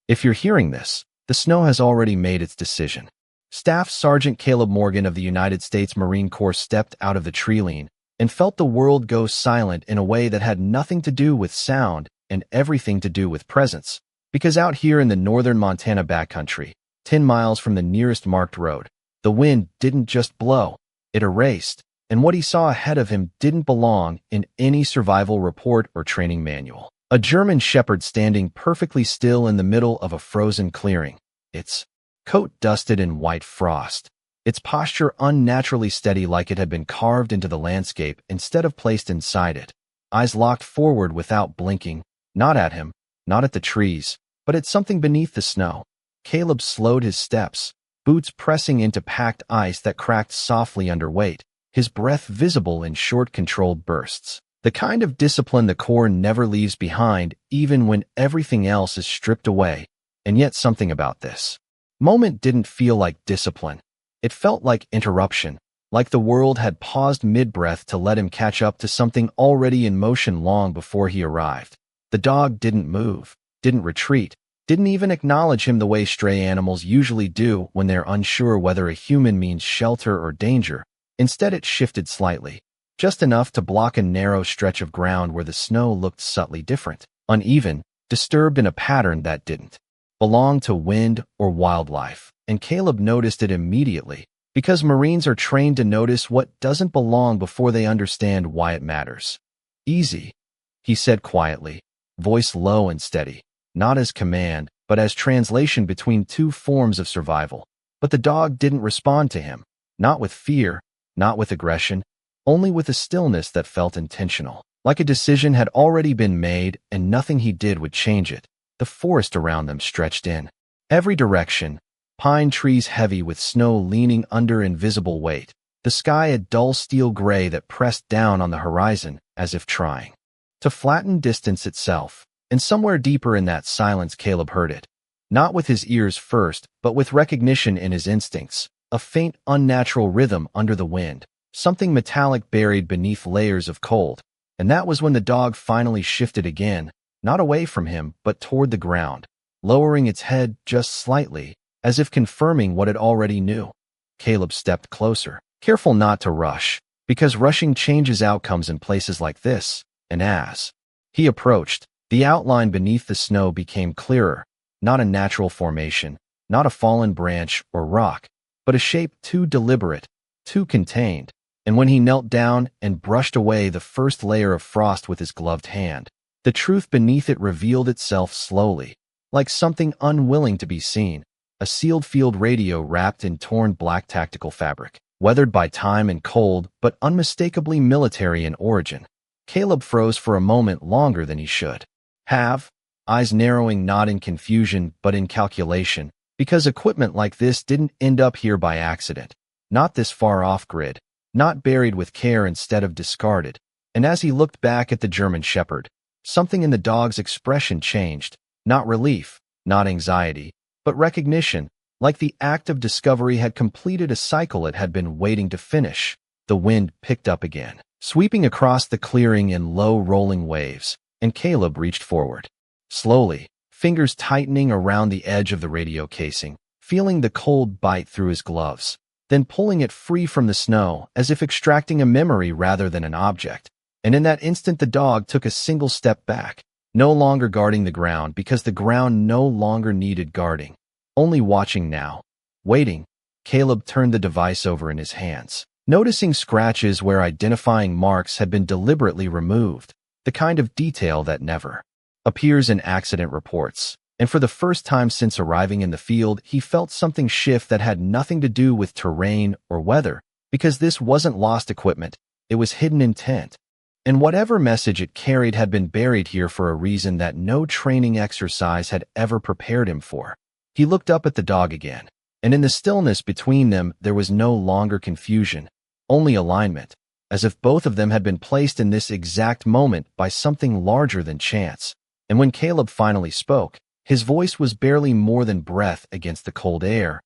If you're hearing this, the snow has already made its decision. Staff Sergeant Caleb Morgan of the United States Marine Corps stepped out of the tree-line and felt the world go silent in a way that had nothing to do with sound and everything to do with presence. Because out here in the northern Montana backcountry, 10 miles from the nearest marked road, the wind didn't just blow, it erased, and what he saw ahead of him didn't belong in any survival report or training manual. A German shepherd standing perfectly still in the middle of a frozen clearing, its coat dusted in white frost, its posture unnaturally steady like it had been carved into the landscape instead of placed inside it, eyes locked forward without blinking, not at him, not at the trees, but at something beneath the snow. Caleb slowed his steps, boots pressing into packed ice that cracked softly under weight, his breath visible in short, controlled bursts. The kind of discipline the Corps never leaves behind, even when everything else is stripped away. And yet something about this moment didn't feel like discipline. It felt like interruption, like the world had paused mid-breath to let him catch up to something already in motion long before he arrived. The dog didn't move, didn't retreat, didn't even acknowledge him the way stray animals usually do when they're unsure whether a human means shelter or danger. Instead, it shifted slightly, just enough to block a narrow stretch of ground where the snow looked subtly different, uneven, disturbed in a pattern that didn't belong to wind or wildlife. And Caleb noticed it immediately, because Marines are trained to notice what doesn't belong before they understand why it matters. "Easy," he said quietly, voice low and steady, not as command, but as translation between two forms of survival. But the dog didn't respond to him, not with fear, not with aggression, only with a stillness that felt intentional, like a decision had already been made and nothing he did would change it. The forest around them stretched in every direction, pine trees heavy with snow leaning under invisible weight, the sky a dull steel gray that pressed down on the horizon as if trying to flatten distance itself. And somewhere deeper in that silence Caleb heard it, not with his ears first, but with recognition in his instincts, a faint, unnatural rhythm under the wind, something metallic buried beneath layers of cold. And that was when the dog finally shifted again, not away from him, but toward the ground, lowering its head just slightly, as if confirming what it already knew. Caleb stepped closer, careful not to rush, because rushing changes outcomes in places like this. And as he approached, the outline beneath the snow became clearer, not a natural formation, not a fallen branch or rock, but a shape too deliberate, too contained. And when he knelt down and brushed away the first layer of frost with his gloved hand, the truth beneath it revealed itself slowly, like something unwilling to be seen, a sealed field radio wrapped in torn black tactical fabric, weathered by time and cold, but unmistakably military in origin. Caleb froze for a moment longer than he should have, eyes narrowing not in confusion but in calculation, because equipment like this didn't end up here by accident, not this far off-grid, not buried with care instead of discarded. And as he looked back at the German shepherd, something in the dog's expression changed, not relief, not anxiety, but recognition, like the act of discovery had completed a cycle it had been waiting to finish. The wind picked up again, sweeping across the clearing in low rolling waves, and Caleb reached forward. Slowly, fingers tightening around the edge of the radio casing, feeling the cold bite through his gloves, then pulling it free from the snow as if extracting a memory rather than an object. And in that instant the dog took a single step back, no longer guarding the ground because the ground no longer needed guarding, only watching now, waiting. Caleb turned the device over in his hands, noticing scratches where identifying marks had been deliberately removed, the kind of detail that never appears in accident reports. And for the first time since arriving in the field, he felt something shift that had nothing to do with terrain or weather, because this wasn't lost equipment, it was hidden intent. And whatever message it carried had been buried here for a reason that no training exercise had ever prepared him for. He looked up at the dog again, and in the stillness between them there was no longer confusion, only alignment, as if both of them had been placed in this exact moment by something larger than chance. And when Caleb finally spoke, his voice was barely more than breath against the cold air.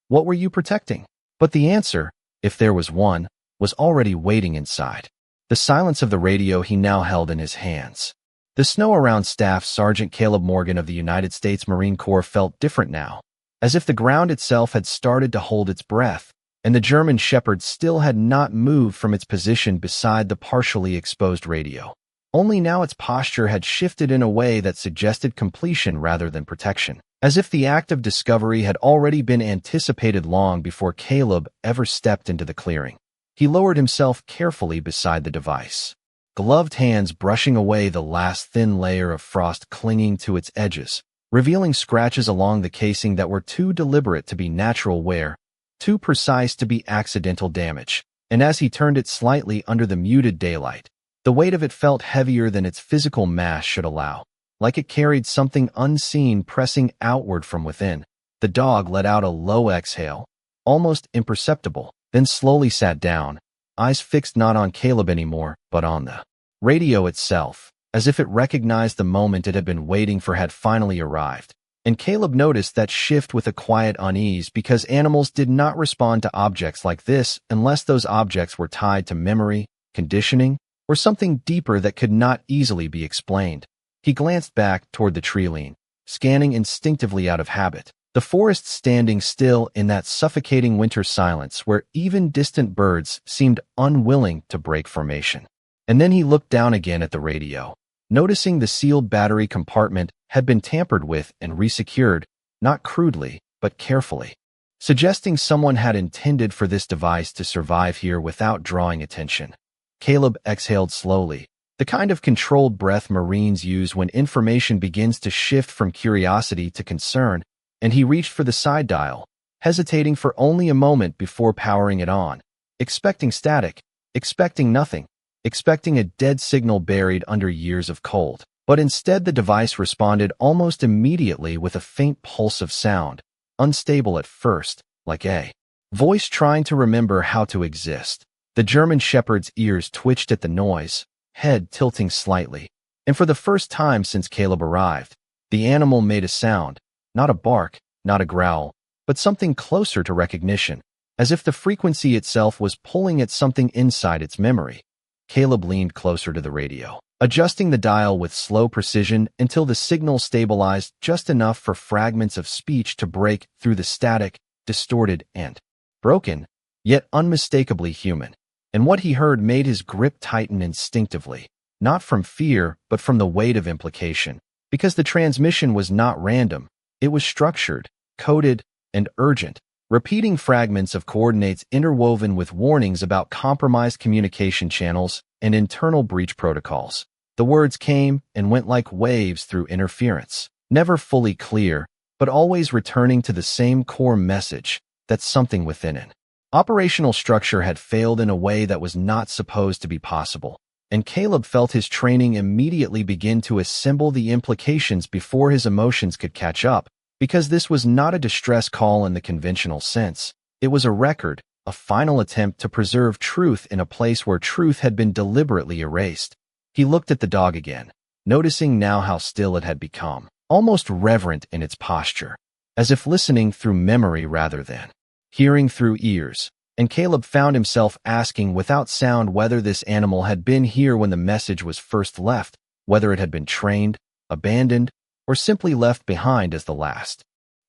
"What were you protecting?" But the answer, if there was one, was already waiting inside the silence of the radio he now held in his hands. The snow around Staff Sergeant Caleb Morgan of the United States Marine Corps felt different now, as if the ground itself had started to hold its breath, and the German Shepherd still had not moved from its position beside the partially exposed radio. Only now its posture had shifted in a way that suggested completion rather than protection, as if the act of discovery had already been anticipated long before Caleb ever stepped into the clearing. He lowered himself carefully beside the device, gloved hands brushing away the last thin layer of frost clinging to its edges, revealing scratches along the casing that were too deliberate to be natural wear, too precise to be accidental damage. And as he turned it slightly under the muted daylight, the weight of it felt heavier than its physical mass should allow, like it carried something unseen pressing outward from within. The dog let out a low exhale, almost imperceptible, then slowly sat down, eyes fixed not on Caleb anymore, but on the radio itself, as if it recognized the moment it had been waiting for had finally arrived. And Caleb noticed that shift with a quiet unease, because animals did not respond to objects like this unless those objects were tied to memory, conditioning, or something deeper that could not easily be explained. He glanced back toward the tree line, scanning instinctively out of habit, the forest standing still in that suffocating winter silence where even distant birds seemed unwilling to break formation. And then he looked down again at the radio, noticing the sealed battery compartment had been tampered with and resecured, not crudely, but carefully, suggesting someone had intended for this device to survive here without drawing attention. Caleb exhaled slowly, the kind of controlled breath Marines use when information begins to shift from curiosity to concern, and he reached for the side dial, hesitating for only a moment before powering it on, expecting static, expecting nothing, expecting a dead signal buried under years of cold. But instead the device responded almost immediately with a faint pulse of sound, unstable at first, like a voice trying to remember how to exist. The German Shepherd's ears twitched at the noise, head tilting slightly, and for the first time since Caleb arrived, the animal made a sound, not a bark, not a growl, but something closer to recognition, as if the frequency itself was pulling at something inside its memory. Caleb leaned closer to the radio, adjusting the dial with slow precision until the signal stabilized just enough for fragments of speech to break through the static, distorted and broken, yet unmistakably human. And what he heard made his grip tighten instinctively, not from fear, but from the weight of implication, because the transmission was not random. It was structured, coded, and urgent, repeating fragments of coordinates interwoven with warnings about compromised communication channels and internal breach protocols. The words came and went like waves through interference, never fully clear, but always returning to the same core message, that something within it. Operational structure had failed in a way that was not supposed to be possible, and Caleb felt his training immediately begin to assemble the implications before his emotions could catch up, because this was not a distress call in the conventional sense. It was a record, a final attempt to preserve truth in a place where truth had been deliberately erased. He looked at the dog again, noticing now how still it had become, almost reverent in its posture, as if listening through memory rather than hearing through ears. And Caleb found himself asking without sound whether this animal had been here when the message was first left, whether it had been trained, abandoned, or simply left behind as the last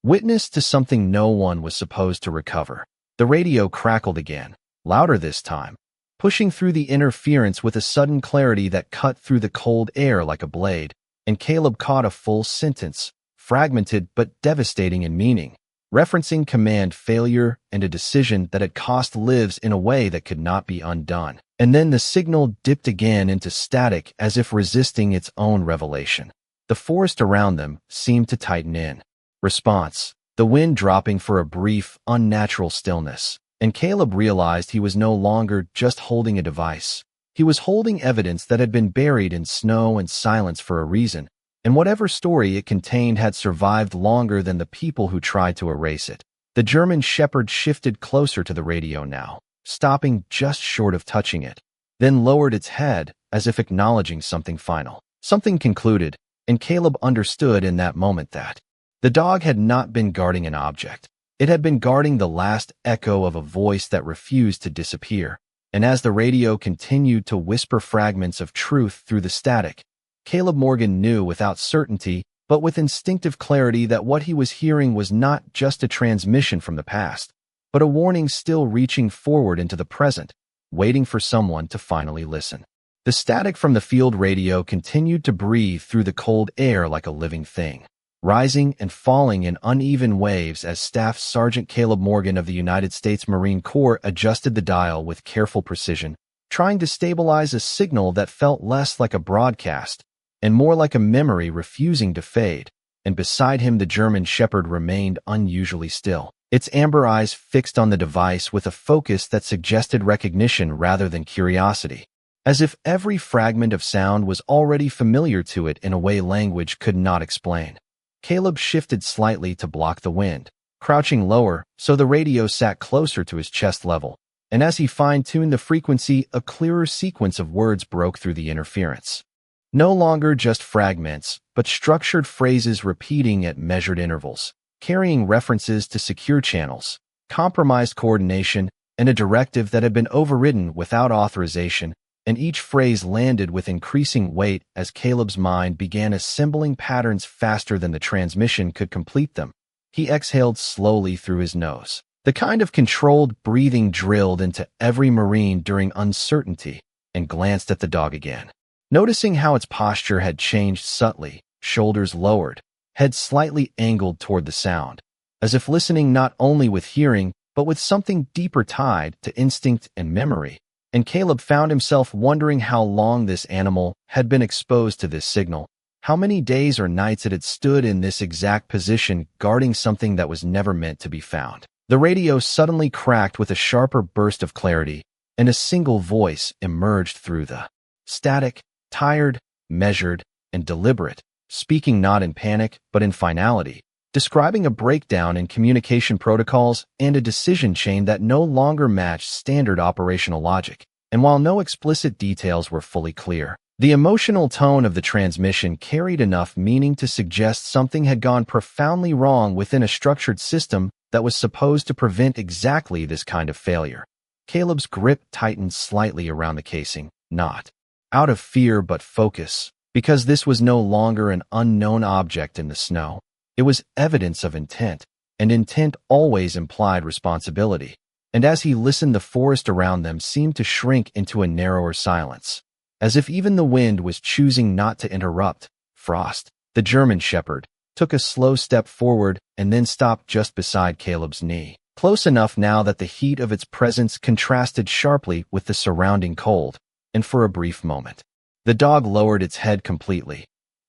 witness to something no one was supposed to recover. The radio crackled again, louder this time, pushing through the interference with a sudden clarity that cut through the cold air like a blade, and Caleb caught a full sentence, fragmented but devastating in meaning, referencing command failure and a decision that had cost lives in a way that could not be undone. And then the signal dipped again into static as if resisting its own revelation. The forest around them seemed to tighten in response, the wind dropping for a brief, unnatural stillness. And Caleb realized he was no longer just holding a device. He was holding evidence that had been buried in snow and silence for a reason, and whatever story it contained had survived longer than the people who tried to erase it. The German Shepherd shifted closer to the radio now, stopping just short of touching it, then lowered its head as if acknowledging something final. Something concluded, and Caleb understood in that moment that the dog had not been guarding an object. It had been guarding the last echo of a voice that refused to disappear. And as the radio continued to whisper fragments of truth through the static, Caleb Morgan knew without certainty, but with instinctive clarity, that what he was hearing was not just a transmission from the past, but a warning still reaching forward into the present, waiting for someone to finally listen. The static from the field radio continued to breathe through the cold air like a living thing, rising and falling in uneven waves as Staff Sergeant Caleb Morgan of the United States Marine Corps adjusted the dial with careful precision, trying to stabilize a signal that felt less like a broadcast and more like a memory refusing to fade. And beside him, the German Shepherd remained unusually still, its amber eyes fixed on the device with a focus that suggested recognition rather than curiosity, as if every fragment of sound was already familiar to it in a way language could not explain. Caleb shifted slightly to block the wind, crouching lower so the radio sat closer to his chest level, and as he fine-tuned the frequency, a clearer sequence of words broke through the interference. No longer just fragments, but structured phrases repeating at measured intervals, carrying references to secure channels, compromised coordination, and a directive that had been overridden without authorization, and each phrase landed with increasing weight as Caleb's mind began assembling patterns faster than the transmission could complete them. He exhaled slowly through his nose, the kind of controlled breathing drilled into every Marine during uncertainty, and glanced at the dog again. Noticing how its posture had changed subtly, shoulders lowered, head slightly angled toward the sound, as if listening not only with hearing, but with something deeper tied to instinct and memory. And Caleb found himself wondering how long this animal had been exposed to this signal, how many days or nights it had stood in this exact position, guarding something that was never meant to be found. The radio suddenly cracked with a sharper burst of clarity, and a single voice emerged through the static, tired, measured, and deliberate, speaking not in panic but in finality, describing a breakdown in communication protocols and a decision chain that no longer matched standard operational logic. And while no explicit details were fully clear, the emotional tone of the transmission carried enough meaning to suggest something had gone profoundly wrong within a structured system that was supposed to prevent exactly this kind of failure. Caleb's grip tightened slightly around the casing, not out of fear but focus, because this was no longer an unknown object in the snow. It was evidence of intent, and intent always implied responsibility. And as he listened, the forest around them seemed to shrink into a narrower silence, as if even the wind was choosing not to interrupt. Frost, the German Shepherd, took a slow step forward and then stopped just beside Caleb's knee, close enough now that the heat of its presence contrasted sharply with the surrounding cold. And for a brief moment, the dog lowered its head completely,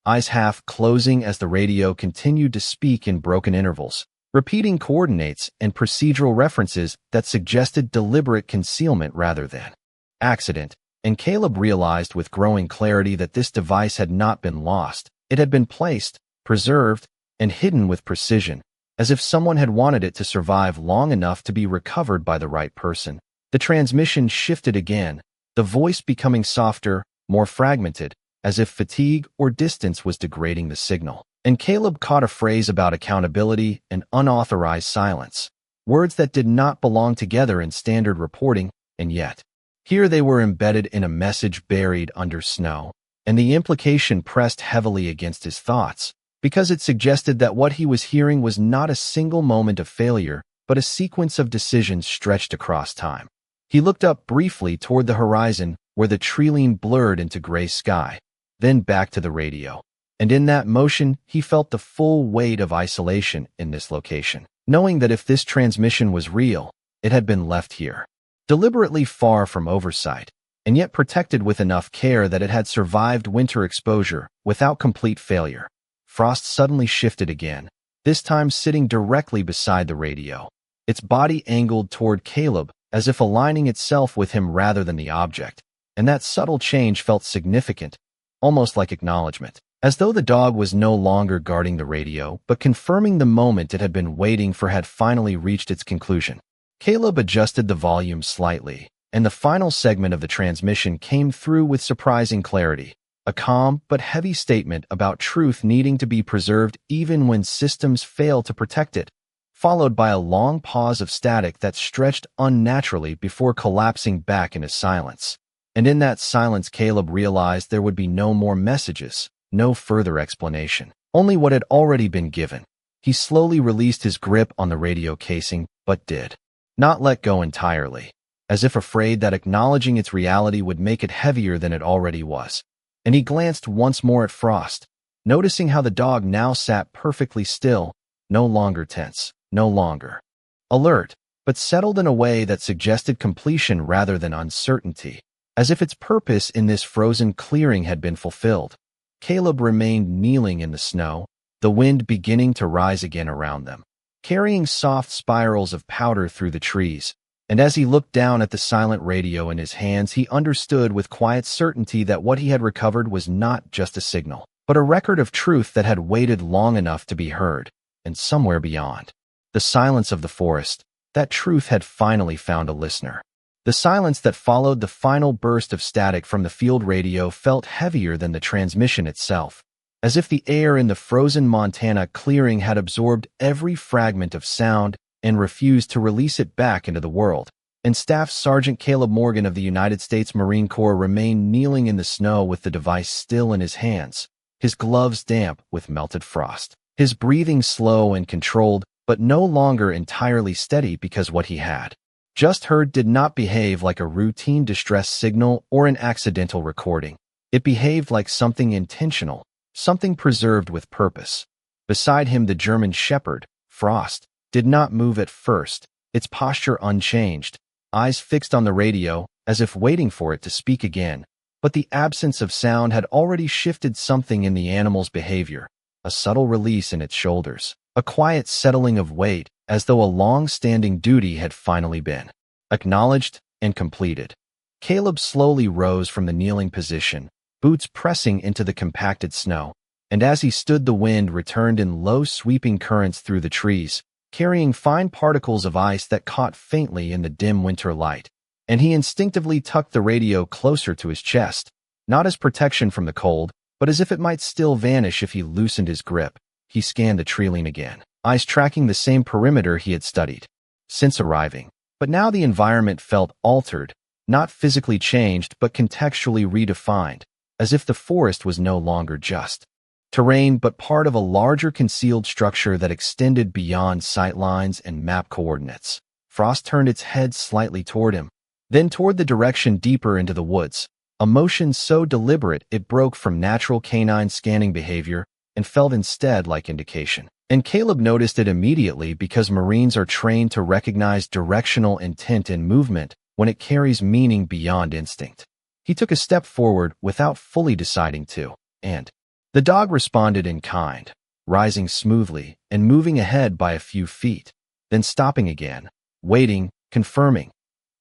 eyes half closing as the radio continued to speak in broken intervals, repeating coordinates and procedural references that suggested deliberate concealment rather than accident. And Caleb realized with growing clarity that this device had not been lost. It had been placed, preserved, and hidden with precision, as if someone had wanted it to survive long enough to be recovered by the right person. The transmission shifted again, the voice becoming softer, more fragmented, as if fatigue or distance was degrading the signal. And Caleb caught a phrase about accountability and unauthorized silence, words that did not belong together in standard reporting, and yet, here they were embedded in a message buried under snow, and the implication pressed heavily against his thoughts, because it suggested that what he was hearing was not a single moment of failure, but a sequence of decisions stretched across time. He looked up briefly toward the horizon, where the tree-line blurred into gray sky, then back to the radio. And in that motion, he felt the full weight of isolation in this location, knowing that if this transmission was real, it had been left here, deliberately far from oversight, and yet protected with enough care that it had survived winter exposure without complete failure. Frost suddenly shifted again, this time sitting directly beside the radio, its body angled toward Caleb, as if aligning itself with him rather than the object, and that subtle change felt significant, almost like acknowledgement, as though the dog was no longer guarding the radio, but confirming the moment it had been waiting for had finally reached its conclusion. Caleb adjusted the volume slightly, and the final segment of the transmission came through with surprising clarity, a calm but heavy statement about truth needing to be preserved even when systems fail to protect it, followed by a long pause of static that stretched unnaturally before collapsing back into silence. And in that silence, Caleb realized there would be no more messages, no further explanation, only what had already been given. He slowly released his grip on the radio casing, but did not let go entirely, as if afraid that acknowledging its reality would make it heavier than it already was. And he glanced once more at Frost, noticing how the dog now sat perfectly still, no longer tense, no longer alert, but settled in a way that suggested completion rather than uncertainty, as if its purpose in this frozen clearing had been fulfilled. Caleb remained kneeling in the snow, the wind beginning to rise again around them, carrying soft spirals of powder through the trees. And as he looked down at the silent radio in his hands, he understood with quiet certainty that what he had recovered was not just a signal, but a record of truth that had waited long enough to be heard. And somewhere beyond the silence of the forest, that truth had finally found a listener. The silence that followed the final burst of static from the field radio felt heavier than the transmission itself, as if the air in the frozen Montana clearing had absorbed every fragment of sound and refused to release it back into the world. And Staff Sergeant Caleb Morgan of the United States Marine Corps remained kneeling in the snow with the device still in his hands, his gloves damp with melted frost, his breathing slow and controlled, but no longer entirely steady, because what he had just heard did not behave like a routine distress signal or an accidental recording. It behaved like something intentional, something preserved with purpose. Beside him, the German shepherd, Frost, did not move at first, its posture unchanged, eyes fixed on the radio, as if waiting for it to speak again. But the absence of sound had already shifted something in the animal's behavior, a subtle release in its shoulders, a quiet settling of weight, as though a long-standing duty had finally been acknowledged and completed. Caleb slowly rose from the kneeling position, boots pressing into the compacted snow, and as he stood, the wind returned in low sweeping currents through the trees, carrying fine particles of ice that caught faintly in the dim winter light. And he instinctively tucked the radio closer to his chest, not as protection from the cold, but as if it might still vanish if he loosened his grip. He scanned the treeline again, eyes tracking the same perimeter he had studied since arriving. But now the environment felt altered, not physically changed, but contextually redefined, as if the forest was no longer just terrain, but part of a larger concealed structure that extended beyond sight lines and map coordinates. Frost turned its head slightly toward him, then toward the direction deeper into the woods, a motion so deliberate it broke from natural canine scanning behavior and felt instead like indication. And Caleb noticed it immediately, because Marines are trained to recognize directional intent in movement when it carries meaning beyond instinct. He took a step forward without fully deciding to, and the dog responded in kind, rising smoothly and moving ahead by a few feet, then stopping again, waiting, confirming.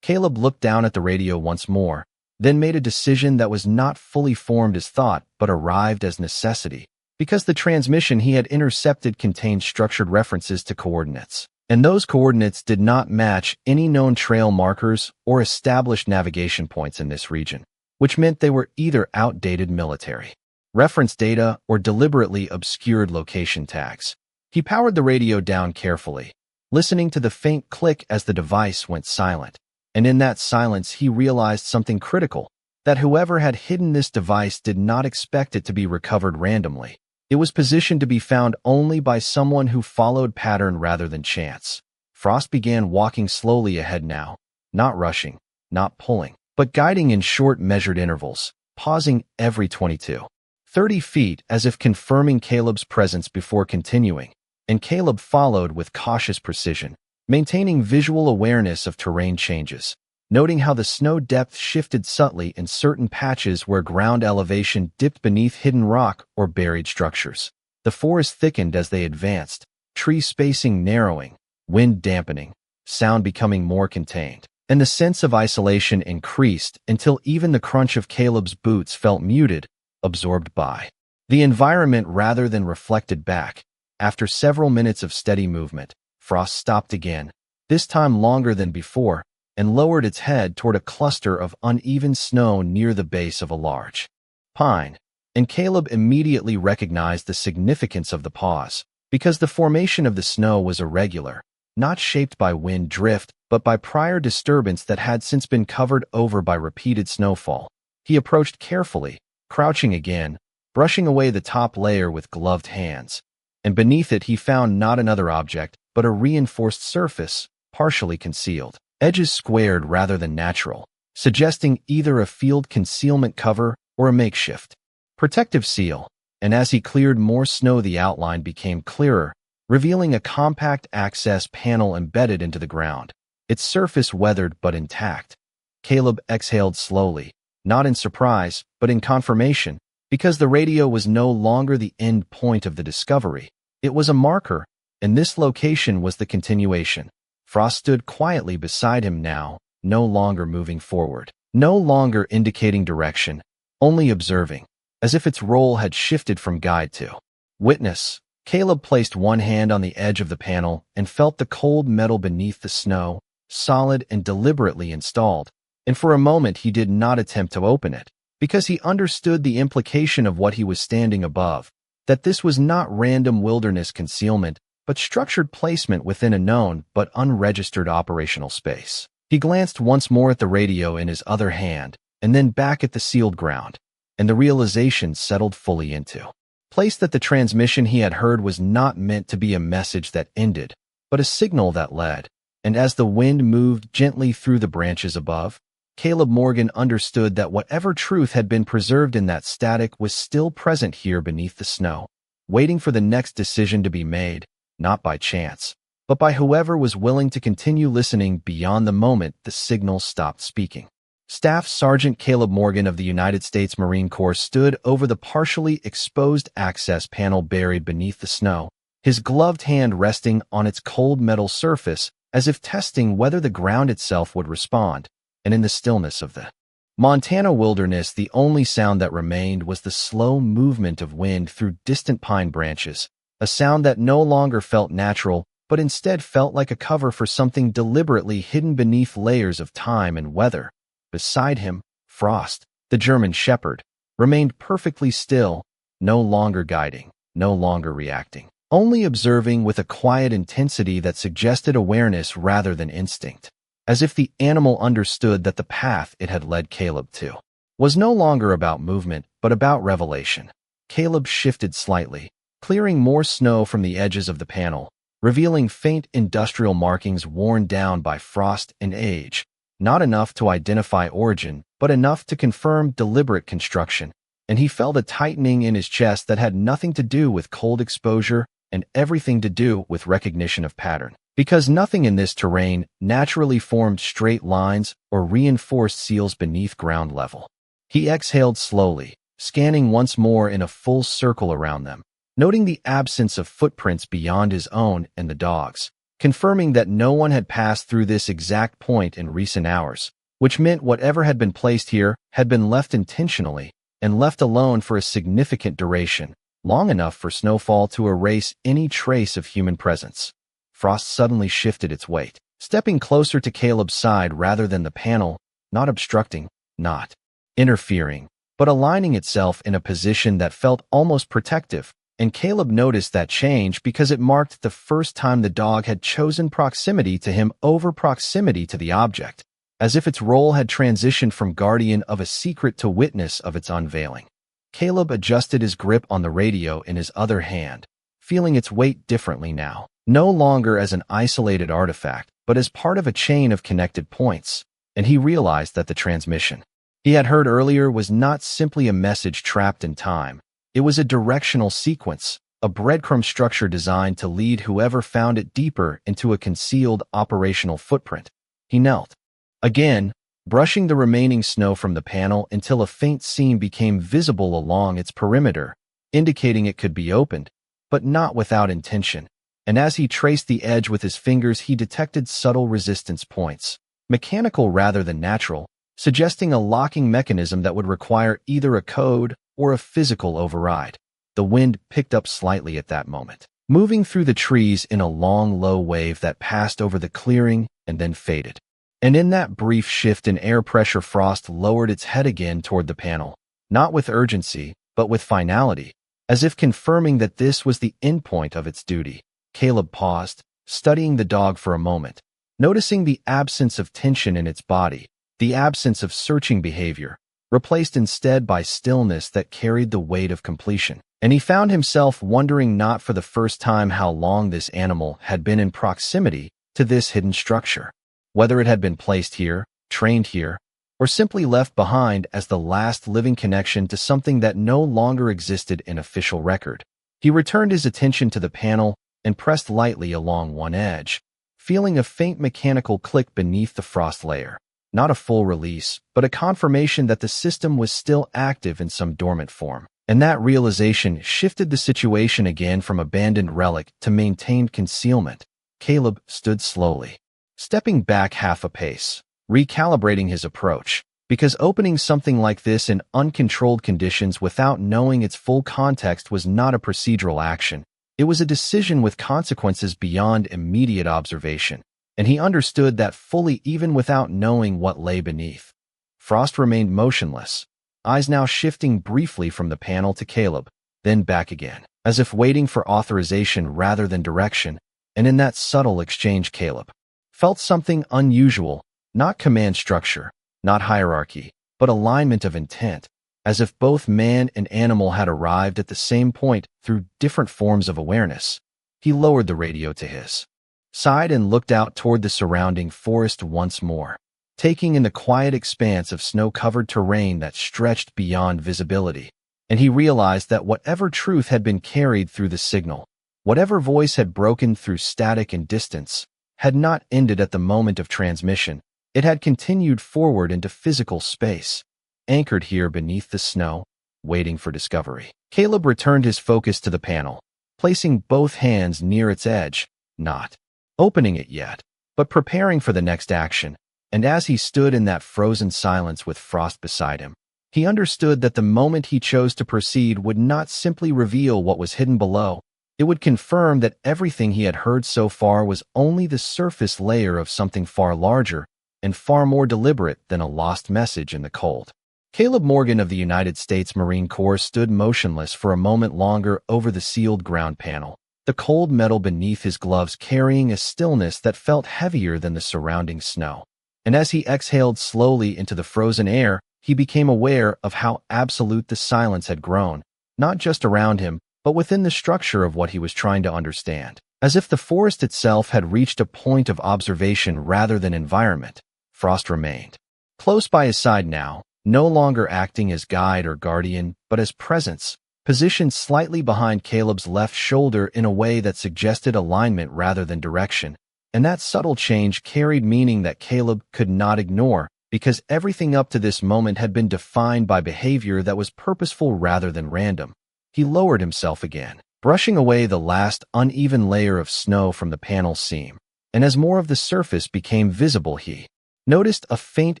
Caleb looked down at the radio once more, then made a decision that was not fully formed as thought, but arrived as necessity, because the transmission he had intercepted contained structured references to coordinates, and those coordinates did not match any known trail markers or established navigation points in this region, which meant they were either outdated military reference data or deliberately obscured location tags. He powered the radio down carefully, listening to the faint click as the device went silent. And in that silence, he realized something critical, that whoever had hidden this device did not expect it to be recovered randomly. It was positioned to be found only by someone who followed pattern rather than chance. Frost began walking slowly ahead now, not rushing, not pulling, but guiding in short, measured intervals, pausing every 20-30 feet as if confirming Caleb's presence before continuing. And Caleb followed with cautious precision, maintaining visual awareness of terrain changes, noting how the snow depth shifted subtly in certain patches where ground elevation dipped beneath hidden rock or buried structures. The forest thickened as they advanced, tree spacing narrowing, wind dampening, sound becoming more contained, and the sense of isolation increased until even the crunch of Caleb's boots felt muted, absorbed by the environment rather than reflected back. After several minutes of steady movement, Frost stopped again, this time longer than before, and lowered its head toward a cluster of uneven snow near the base of a large pine. And Caleb immediately recognized the significance of the pause, because the formation of the snow was irregular, not shaped by wind drift, but by prior disturbance that had since been covered over by repeated snowfall. He approached carefully, crouching again, brushing away the top layer with gloved hands. And beneath it he found not another object, but a reinforced surface, partially concealed. Edges squared rather than natural, suggesting either a field concealment cover or a makeshift protective seal. And as he cleared more snow, the outline became clearer, revealing a compact access panel embedded into the ground, its surface weathered but intact. Caleb exhaled slowly, not in surprise, but in confirmation, because the radio was no longer the end point of the discovery. It was a marker, and this location was the continuation. Frost stood quietly beside him now, no longer moving forward, no longer indicating direction, only observing, as if its role had shifted from guide to witness. Caleb placed one hand on the edge of the panel and felt the cold metal beneath the snow, solid and deliberately installed, and for a moment he did not attempt to open it, because he understood the implication of what he was standing above, that this was not random wilderness concealment, but structured placement within a known but unregistered operational space. He glanced once more at the radio in his other hand, and then back at the sealed ground, and the realization settled fully into place that the transmission he had heard was not meant to be a message that ended, but a signal that led. And as the wind moved gently through the branches above, Caleb Morgan understood that whatever truth had been preserved in that static was still present here beneath the snow, waiting for the next decision to be made, not by chance, but by whoever was willing to continue listening beyond the moment the signal stopped speaking. Staff Sergeant Caleb Morgan of the United States Marine Corps stood over the partially exposed access panel buried beneath the snow, his gloved hand resting on its cold metal surface as if testing whether the ground itself would respond. And in the stillness of the Montana wilderness, the only sound that remained was the slow movement of wind through distant pine branches, a sound that no longer felt natural, but instead felt like a cover for something deliberately hidden beneath layers of time and weather. Beside him, Frost, the German shepherd, remained perfectly still, no longer guiding, no longer reacting, only observing with a quiet intensity that suggested awareness rather than instinct, as if the animal understood that the path it had led Caleb to was no longer about movement, but about revelation. Caleb shifted slightly, clearing more snow from the edges of the panel, revealing faint industrial markings worn down by frost and age, not enough to identify origin, but enough to confirm deliberate construction, and he felt a tightening in his chest that had nothing to do with cold exposure and everything to do with recognition of pattern, because nothing in this terrain naturally formed straight lines or reinforced seals beneath ground level. He exhaled slowly, scanning once more in a full circle around them, noting the absence of footprints beyond his own and the dog's, confirming that no one had passed through this exact point in recent hours, which meant whatever had been placed here had been left intentionally and left alone for a significant duration, long enough for snowfall to erase any trace of human presence. Frost suddenly shifted its weight, stepping closer to Caleb's side rather than the panel, not obstructing, not interfering, but aligning itself in a position that felt almost protective. And Caleb noticed that change because it marked the first time the dog had chosen proximity to him over proximity to the object, as if its role had transitioned from guardian of a secret to witness of its unveiling. Caleb adjusted his grip on the radio in his other hand, feeling its weight differently now, no longer as an isolated artifact, but as part of a chain of connected points, and he realized that the transmission he had heard earlier was not simply a message trapped in time. It was a directional sequence, a breadcrumb structure designed to lead whoever found it deeper into a concealed operational footprint. He knelt, again, brushing the remaining snow from the panel until a faint seam became visible along its perimeter, indicating it could be opened, but not without intention. And as he traced the edge with his fingers, he detected subtle resistance points, mechanical rather than natural, suggesting a locking mechanism that would require either a code or a physical override. The wind picked up slightly at that moment, moving through the trees in a long, low wave that passed over the clearing and then faded. And in that brief shift in air pressure, Frost lowered its head again toward the panel, not with urgency, but with finality, as if confirming that this was the endpoint of its duty. Caleb paused, studying the dog for a moment, Noticing the absence of tension in its body, the absence of searching behavior, replaced instead by stillness that carried the weight of completion. And he found himself wondering not for the first time how long this animal had been in proximity to this hidden structure. Whether it had been placed here, trained here, or simply left behind as the last living connection to something that no longer existed in official record. He returned his attention to the panel and pressed lightly along one edge, feeling a faint mechanical click beneath the frost layer. Not a full release, but a confirmation that the system was still active in some dormant form. And that realization shifted the situation again from abandoned relic to maintained concealment. Caleb stood slowly, stepping back half a pace, recalibrating his approach, because opening something like this in uncontrolled conditions without knowing its full context was not a procedural action. It was a decision with consequences beyond immediate observation, and he understood that fully even without knowing what lay beneath. Frost remained motionless, eyes now shifting briefly from the panel to Caleb, then back again, as if waiting for authorization rather than direction, and in that subtle exchange Caleb felt something unusual, not command structure, not hierarchy, but alignment of intent, as if both man and animal had arrived at the same point through different forms of awareness. He lowered the radio to his side and looked out toward the surrounding forest once more, taking in the quiet expanse of snow-covered terrain that stretched beyond visibility. And he realized that whatever truth had been carried through the signal, whatever voice had broken through static and distance, had not ended at the moment of transmission. It had continued forward into physical space, anchored here beneath the snow, waiting for discovery. Caleb returned his focus to the panel, placing both hands near its edge, not opening it yet, but preparing for the next action. And as he stood in that frozen silence with Frost beside him, he understood that the moment he chose to proceed would not simply reveal what was hidden below. It would confirm that everything he had heard so far was only the surface layer of something far larger and far more deliberate than a lost message in the cold. Caleb Morgan of the United States Marine Corps stood motionless for a moment longer over the sealed ground panel, the cold metal beneath his gloves carrying a stillness that felt heavier than the surrounding snow. And as he exhaled slowly into the frozen air, he became aware of how absolute the silence had grown, not just around him, but within the structure of what he was trying to understand. As if the forest itself had reached a point of observation rather than environment, Frost remained close by his side now, no longer acting as guide or guardian, but as presence, positioned slightly behind Caleb's left shoulder in a way that suggested alignment rather than direction. And that subtle change carried meaning that Caleb could not ignore, because everything up to this moment had been defined by behavior that was purposeful rather than random. He lowered himself again, brushing away the last uneven layer of snow from the panel seam, and as more of the surface became visible he noticed a faint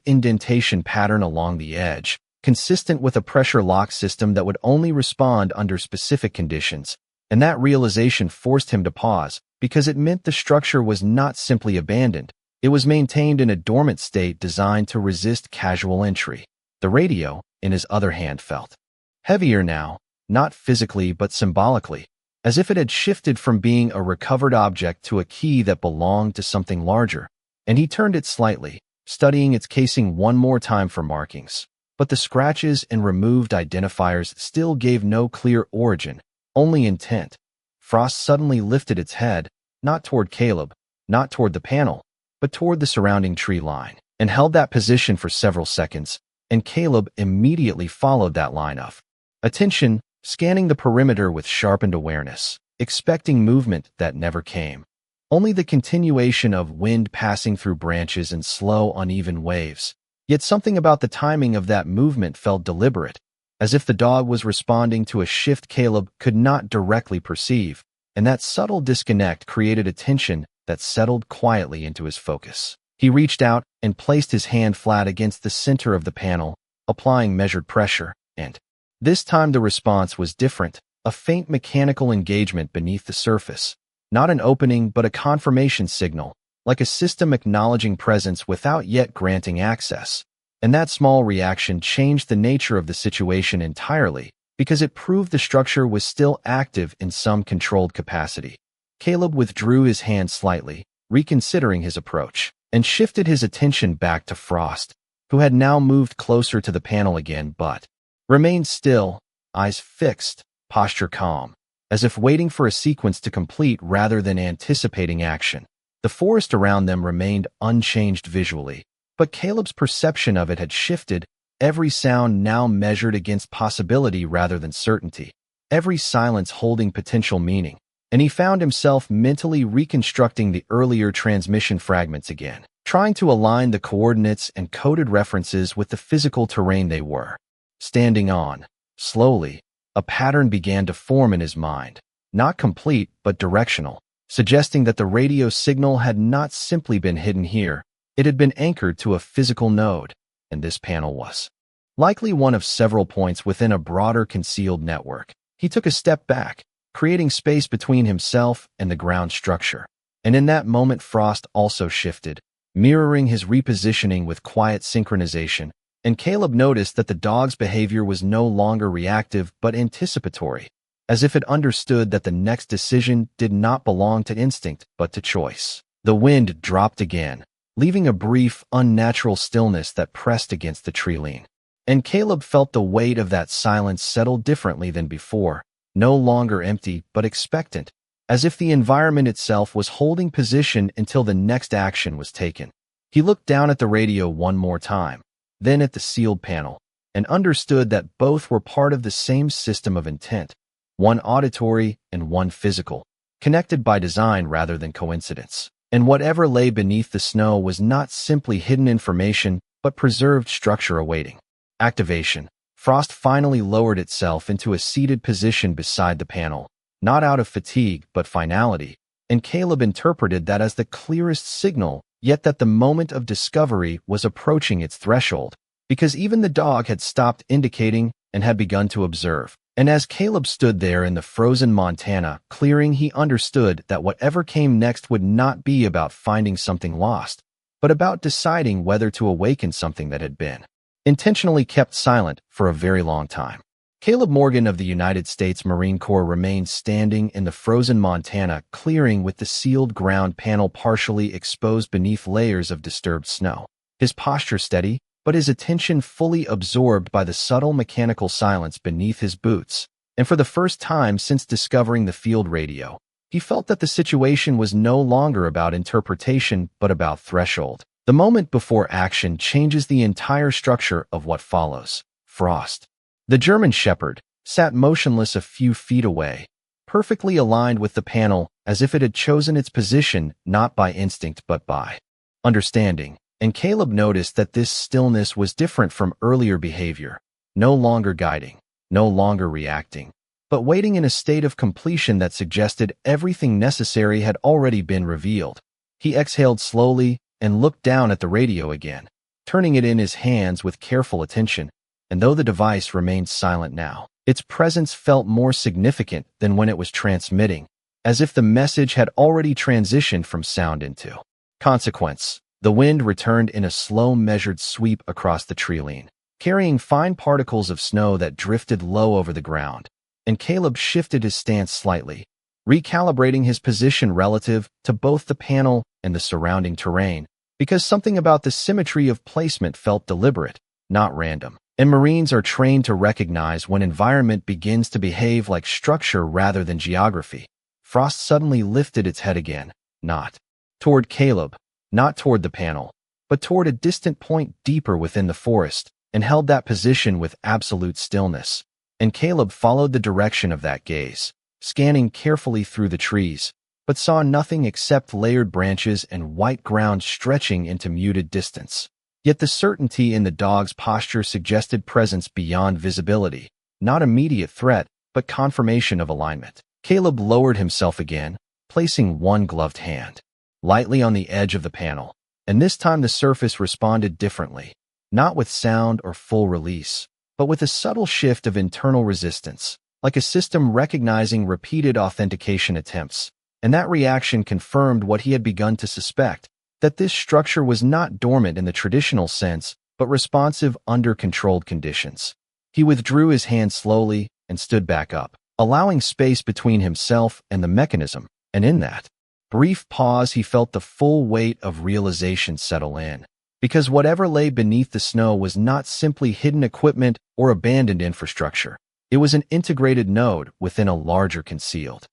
indentation pattern along the edge, consistent with a pressure lock system that would only respond under specific conditions. And that realization forced him to pause, because it meant the structure was not simply abandoned. It was maintained in a dormant state designed to resist casual entry. The radio, in his other hand, felt heavier now, not physically but symbolically, as if it had shifted from being a recovered object to a key that belonged to something larger. And he turned it slightly, studying its casing one more time for markings. But the scratches and removed identifiers still gave no clear origin, only intent. Frost suddenly lifted its head, not toward Caleb, not toward the panel, but toward the surrounding tree line, and held that position for several seconds, and Caleb immediately followed that line of attention, scanning the perimeter with sharpened awareness, expecting movement that never came. Only the continuation of wind passing through branches and slow, uneven waves. Yet something about the timing of that movement felt deliberate, as if the dog was responding to a shift Caleb could not directly perceive, and that subtle disconnect created a tension that settled quietly into his focus. He reached out and placed his hand flat against the center of the panel, applying measured pressure, and this time the response was different, a faint mechanical engagement beneath the surface. Not an opening but a confirmation signal, like a system acknowledging presence without yet granting access. And that small reaction changed the nature of the situation entirely, because it proved the structure was still active in some controlled capacity. Caleb withdrew his hand slightly, reconsidering his approach, and shifted his attention back to Frost, who had now moved closer to the panel again but remained still, eyes fixed, posture calm, as if waiting for a sequence to complete rather than anticipating action. The forest around them remained unchanged visually, but Caleb's perception of it had shifted, every sound now measured against possibility rather than certainty, every silence holding potential meaning, and he found himself mentally reconstructing the earlier transmission fragments again, trying to align the coordinates and coded references with the physical terrain they were standing on. Slowly, a pattern began to form in his mind, not complete but directional, suggesting that the radio signal had not simply been hidden here, it had been anchored to a physical node, and this panel was likely one of several points within a broader concealed network. He took a step back, creating space between himself and the ground structure, and in that moment Frost also shifted, mirroring his repositioning with quiet synchronization, and Caleb noticed that the dog's behavior was no longer reactive but anticipatory, as if it understood that the next decision did not belong to instinct but to choice. The wind dropped again, leaving a brief, unnatural stillness that pressed against the tree line. And Caleb felt the weight of that silence settle differently than before, no longer empty but expectant, as if the environment itself was holding position until the next action was taken. He looked down at the radio one more time, then at the sealed panel, and understood that both were part of the same system of intent, one auditory and one physical, connected by design rather than coincidence. And whatever lay beneath the snow was not simply hidden information, but preserved structure awaiting activation. Frost finally lowered itself into a seated position beside the panel, not out of fatigue but finality, and Caleb interpreted that as the clearest signal, yet that the moment of discovery was approaching its threshold, because even the dog had stopped indicating and had begun to observe. And as Caleb stood there in the frozen Montana clearing, he understood that whatever came next would not be about finding something lost, but about deciding whether to awaken something that had been intentionally kept silent for a very long time. Caleb Morgan of the United States Marine Corps remained standing in the frozen Montana clearing with the sealed ground panel partially exposed beneath layers of disturbed snow. His posture steady, but his attention fully absorbed by the subtle mechanical silence beneath his boots, and for the first time since discovering the field radio, he felt that the situation was no longer about interpretation but about threshold. The moment before action changes the entire structure of what follows. Frost, the German Shepherd, sat motionless a few feet away, perfectly aligned with the panel as if it had chosen its position not by instinct but by understanding. And Caleb noticed that this stillness was different from earlier behavior, no longer guiding, no longer reacting, but waiting in a state of completion that suggested everything necessary had already been revealed. He exhaled slowly and looked down at the radio again, turning it in his hands with careful attention, and though the device remained silent now, its presence felt more significant than when it was transmitting, as if the message had already transitioned from sound into consequence. The wind returned in a slow, measured sweep across the tree line, carrying fine particles of snow that drifted low over the ground, and Caleb shifted his stance slightly, recalibrating his position relative to both the panel and the surrounding terrain, because something about the symmetry of placement felt deliberate, not random. And Marines are trained to recognize when environment begins to behave like structure rather than geography. Frost suddenly lifted its head again, not toward Caleb, not toward the panel, but toward a distant point deeper within the forest, and held that position with absolute stillness. And Caleb followed the direction of that gaze, scanning carefully through the trees, but saw nothing except layered branches and white ground stretching into muted distance. Yet the certainty in the dog's posture suggested presence beyond visibility, not immediate threat, but confirmation of alignment. Caleb lowered himself again, placing one gloved hand lightly on the edge of the panel, and this time the surface responded differently, not with sound or full release, but with a subtle shift of internal resistance, like a system recognizing repeated authentication attempts. And that reaction confirmed what he had begun to suspect, that this structure was not dormant in the traditional sense, but responsive under controlled conditions. He withdrew his hand slowly and stood back up, allowing space between himself and the mechanism, and in that brief pause, he felt the full weight of realization settle in. Because whatever lay beneath the snow was not simply hidden equipment or abandoned infrastructure. It was an integrated node within a larger concealed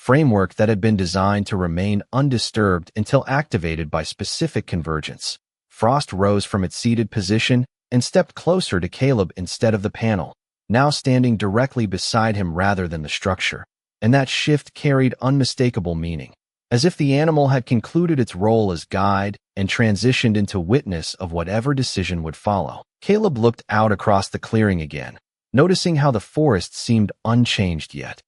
framework that had been designed to remain undisturbed until activated by specific convergence. Frost rose from its seated position and stepped closer to Caleb instead of the panel, now standing directly beside him rather than the structure. And that shift carried unmistakable meaning, as if the animal had concluded its role as guide and transitioned into witness of whatever decision would follow. Caleb looked out across the clearing again, noticing how the forest seemed unchanged yet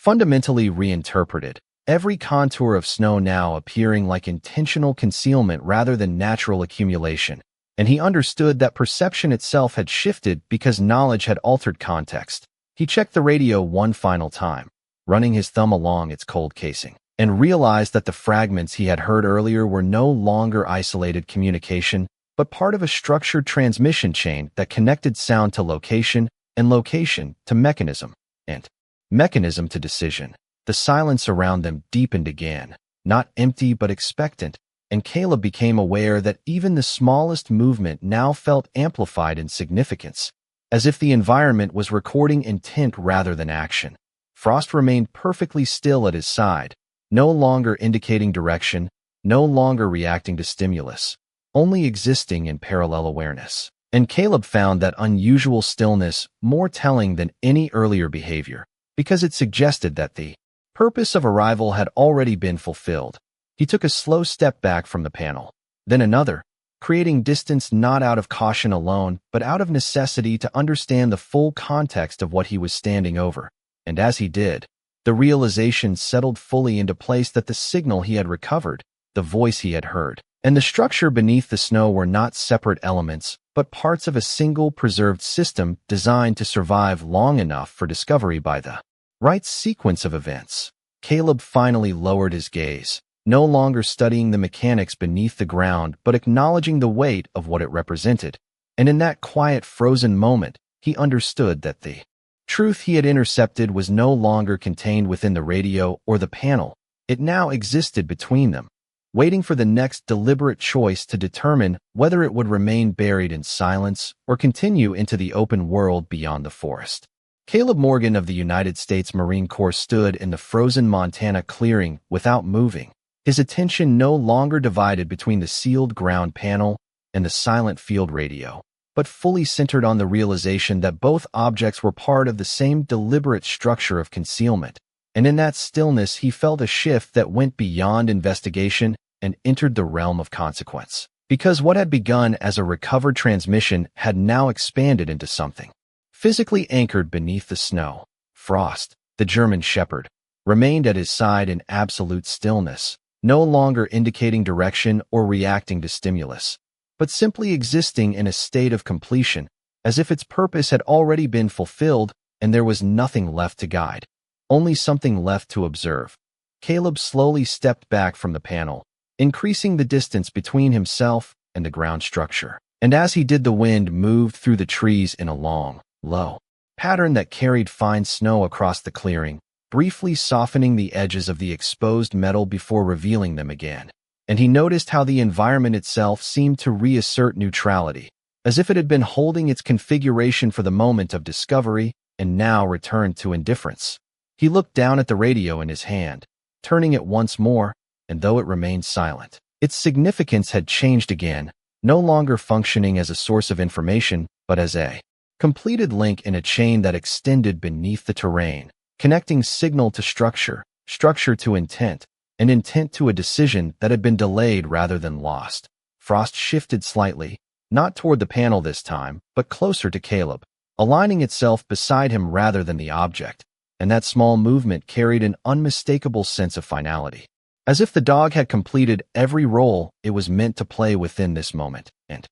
fundamentally reinterpreted, every contour of snow now appearing like intentional concealment rather than natural accumulation. And he understood that perception itself had shifted because knowledge had altered context. He checked the radio one final time, running his thumb along its cold casing, and realized that the fragments he had heard earlier were no longer isolated communication, but part of a structured transmission chain that connected sound to location and location to mechanism, and mechanism to decision. The silence around them deepened again, not empty but expectant, and Caleb became aware that even the smallest movement now felt amplified in significance, as if the environment was recording intent rather than action. Frost remained perfectly still at his side, no longer indicating direction, no longer reacting to stimulus, only existing in parallel awareness. And Caleb found that unusual stillness more telling than any earlier behavior, because it suggested that the purpose of arrival had already been fulfilled. He took a slow step back from the panel, then another, creating distance not out of caution alone, but out of necessity to understand the full context of what he was standing over. And as he did, the realization settled fully into place that the signal he had recovered, the voice he had heard, and the structure beneath the snow were not separate elements, but parts of a single preserved system designed to survive long enough for discovery by the right sequence of events. Caleb finally lowered his gaze, no longer studying the mechanics beneath the ground but acknowledging the weight of what it represented. And in that quiet, frozen moment, he understood that the truth he had intercepted was no longer contained within the radio or the panel. It now existed between them, waiting for the next deliberate choice to determine whether it would remain buried in silence or continue into the open world beyond the forest. Caleb Morgan of the United States Marine Corps stood in the frozen Montana clearing without moving, his attention no longer divided between the sealed ground panel and the silent field radio, but fully centered on the realization that both objects were part of the same deliberate structure of concealment. And in that stillness, he felt a shift that went beyond investigation and entered the realm of consequence. Because what had begun as a recovered transmission had now expanded into something physically anchored beneath the snow. Frost, the German shepherd, remained at his side in absolute stillness, no longer indicating direction or reacting to stimulus, but simply existing in a state of completion, as if its purpose had already been fulfilled and there was nothing left to guide, only something left to observe. Caleb slowly stepped back from the panel, increasing the distance between himself and the ground structure. And as he did, the wind moved through the trees in a long, low pattern that carried fine snow across the clearing, briefly softening the edges of the exposed metal before revealing them again. And he noticed how the environment itself seemed to reassert neutrality, as if it had been holding its configuration for the moment of discovery and now returned to indifference. He looked down at the radio in his hand, turning it once more, and though it remained silent, its significance had changed again, no longer functioning as a source of information, but as a completed link in a chain that extended beneath the terrain, connecting signal to structure, structure to intent, and intent to a decision that had been delayed rather than lost. Frost shifted slightly, not toward the panel this time, but closer to Caleb, aligning itself beside him rather than the object, and that small movement carried an unmistakable sense of finality, as if the dog had completed every role it was meant to play within this moment, and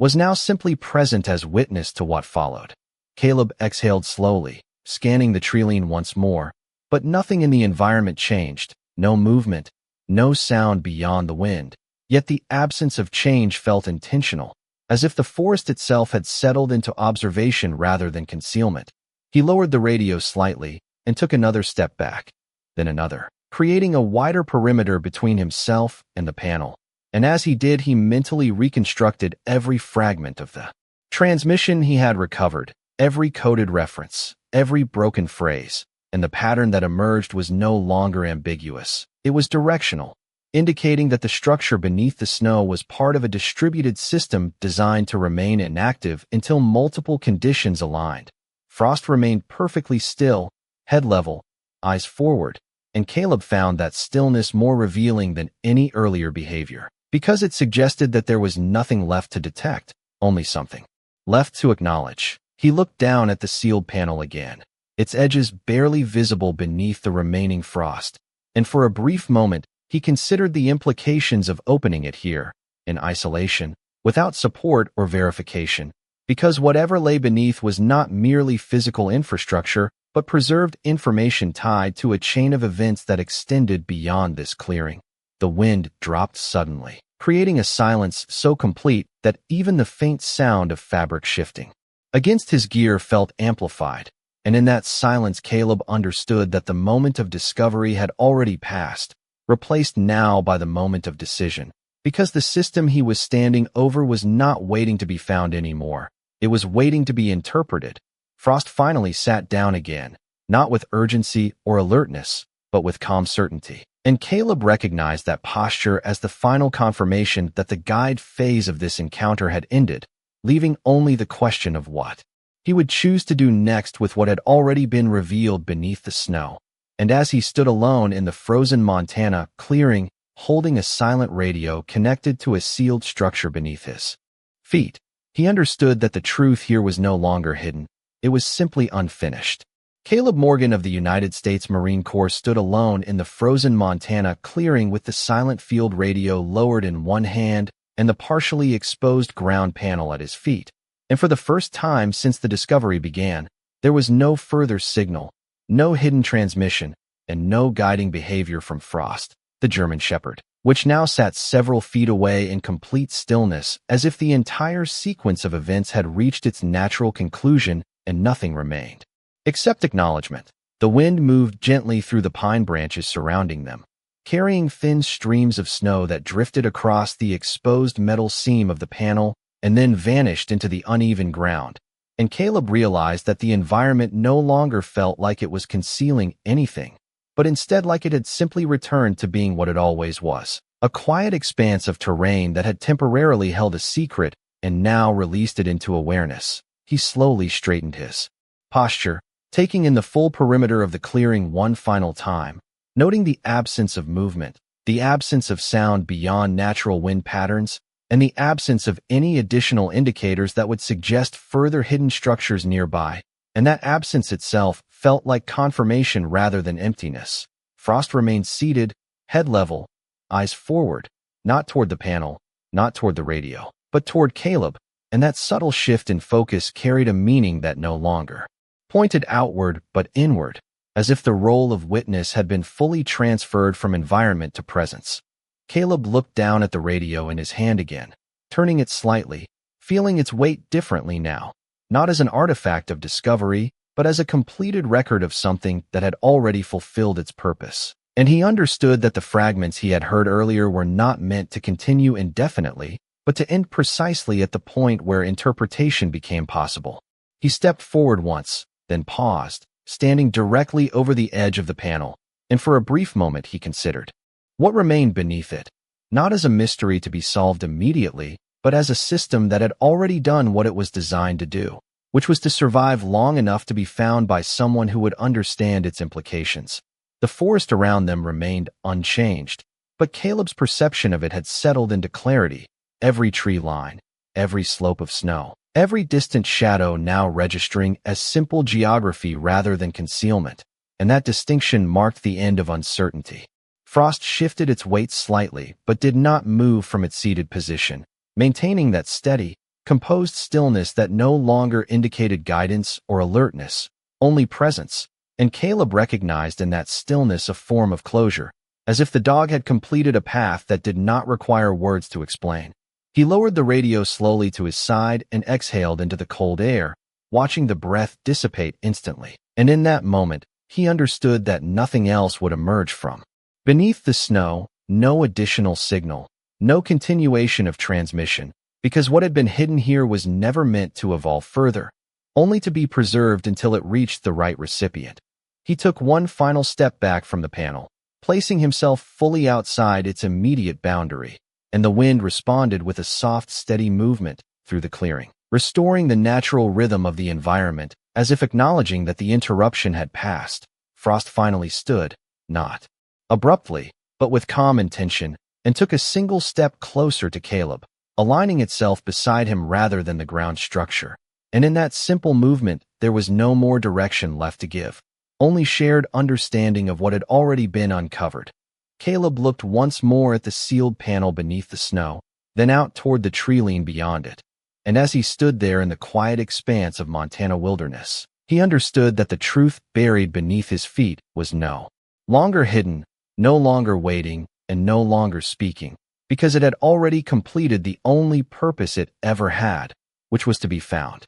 was now simply present as witness to what followed. Caleb exhaled slowly, scanning the treeline once more, but nothing in the environment changed, no movement, no sound beyond the wind. Yet the absence of change felt intentional, as if the forest itself had settled into observation rather than concealment. He lowered the radio slightly and took another step back, then another, creating a wider perimeter between himself and the panel. And as he did, he mentally reconstructed every fragment of the transmission he had recovered, every coded reference, every broken phrase, and the pattern that emerged was no longer ambiguous. It was directional, indicating that the structure beneath the snow was part of a distributed system designed to remain inactive until multiple conditions aligned. Frost remained perfectly still, head level, eyes forward, and Caleb found that stillness more revealing than any earlier behavior, because it suggested that there was nothing left to detect, only something left to acknowledge. He looked down at the sealed panel again, its edges barely visible beneath the remaining frost, and for a brief moment, he considered the implications of opening it here, in isolation, without support or verification, because whatever lay beneath was not merely physical infrastructure, but preserved information tied to a chain of events that extended beyond this clearing. The wind dropped suddenly, creating a silence so complete that even the faint sound of fabric shifting against his gear felt amplified, and in that silence Caleb understood that the moment of discovery had already passed, replaced now by the moment of decision, because the system he was standing over was not waiting to be found anymore. It was waiting to be interpreted. Frost finally sat down again, not with urgency or alertness, but with calm certainty. And Caleb recognized that posture as the final confirmation that the guide phase of this encounter had ended, leaving only the question of what he would choose to do next with what had already been revealed beneath the snow. And as he stood alone in the frozen Montana clearing, holding a silent radio connected to a sealed structure beneath his feet, he understood that the truth here was no longer hidden. It was simply unfinished. Caleb Morgan of the United States Marine Corps stood alone in the frozen Montana clearing with the silent field radio lowered in one hand and the partially exposed ground panel at his feet. And for the first time since the discovery began, there was no further signal, no hidden transmission, and no guiding behavior from Frost, the German Shepherd, which now sat several feet away in complete stillness, as if the entire sequence of events had reached its natural conclusion and nothing remained except acknowledgement. The wind moved gently through the pine branches surrounding them, carrying thin streams of snow that drifted across the exposed metal seam of the panel and then vanished into the uneven ground. And Caleb realized that the environment no longer felt like it was concealing anything, but instead like it had simply returned to being what it always was, a quiet expanse of terrain that had temporarily held a secret and now released it into awareness. He slowly straightened his posture, taking in the full perimeter of the clearing one final time, noting the absence of movement, the absence of sound beyond natural wind patterns, and the absence of any additional indicators that would suggest further hidden structures nearby. And that absence itself felt like confirmation rather than emptiness. Frost remained seated, head level, eyes forward, not toward the panel, not toward the radio, but toward Caleb, and that subtle shift in focus carried a meaning that no longer pointed outward but inward, as if the role of witness had been fully transferred from environment to presence. Caleb looked down at the radio in his hand again, turning it slightly, feeling its weight differently now, not as an artifact of discovery, but as a completed record of something that had already fulfilled its purpose. And he understood that the fragments he had heard earlier were not meant to continue indefinitely, but to end precisely at the point where interpretation became possible. He stepped forward once, then paused, standing directly over the edge of the panel, and for a brief moment he considered what remained beneath it, not as a mystery to be solved immediately, but as a system that had already done what it was designed to do, which was to survive long enough to be found by someone who would understand its implications. The forest around them remained unchanged, but Caleb's perception of it had settled into clarity. Every tree line, every slope of snow, every distant shadow now registering as simple geography rather than concealment, and that distinction marked the end of uncertainty. Frost shifted its weight slightly, but did not move from its seated position, maintaining that steady, composed stillness that no longer indicated guidance or alertness, only presence, and Caleb recognized in that stillness a form of closure, as if the dog had completed a path that did not require words to explain. He lowered the radio slowly to his side and exhaled into the cold air, watching the breath dissipate instantly. And in that moment, he understood that nothing else would emerge from Beneath the snow, no additional signal, no continuation of transmission, because what had been hidden here was never meant to evolve further, only to be preserved until it reached the right recipient. He took one final step back from the panel, placing himself fully outside its immediate boundary, and the wind responded with a soft, steady movement through the clearing, restoring the natural rhythm of the environment, as if acknowledging that the interruption had passed. Frost finally stood, not abruptly, but with calm intention, and took a single step closer to Caleb, aligning itself beside him rather than the ground structure. And in that simple movement, there was no more direction left to give, only shared understanding of what had already been uncovered. Caleb looked once more at the sealed panel beneath the snow, then out toward the tree-line beyond it. And as he stood there in the quiet expanse of Montana wilderness, he understood that the truth buried beneath his feet was no longer hidden, no longer waiting, and no longer speaking, because it had already completed the only purpose it ever had, which was to be found.